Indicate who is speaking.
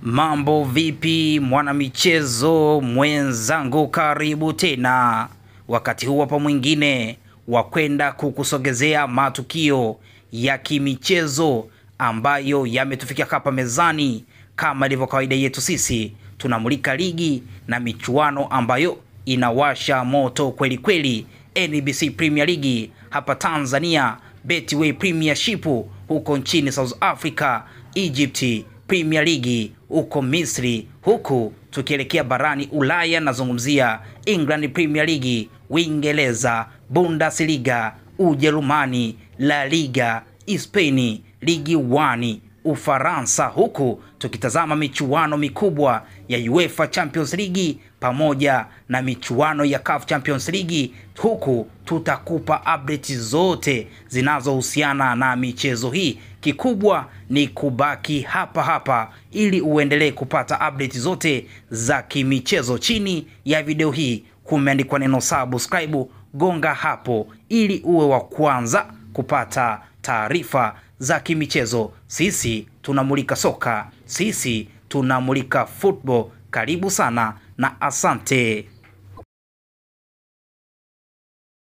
Speaker 1: Mambo vipi mwanamichezo mwenzangu, karibu tena wakati huu hapa mwingine wa kwenda kukusogezea matukio ya kimichezo ambayo yametufikia hapa mezani. Kama ilivyo kawaida yetu, sisi tunamulika ligi na michuano ambayo inawasha moto kweli kweli. NBC Premier League hapa Tanzania, Betway Premiership huko nchini South Africa, Egypt Premier League huko Misri, huku tukielekea barani Ulaya nazungumzia England Premier League, Uingereza, Bundesliga, Ujerumani, La Liga, Spain, Ligue 1, Ufaransa, huku tukitazama michuano mikubwa ya UEFA Champions League pamoja na michuano ya CAF Champions League. Huku tutakupa update zote zinazohusiana na michezo hii. Kikubwa ni kubaki hapa hapa ili uendelee kupata update zote za kimichezo. Chini ya video hii kumeandikwa neno subscribe, gonga hapo ili uwe wa kwanza kupata taarifa za kimichezo. Sisi tunamulika soka, sisi tunamulika football. Karibu sana na asante.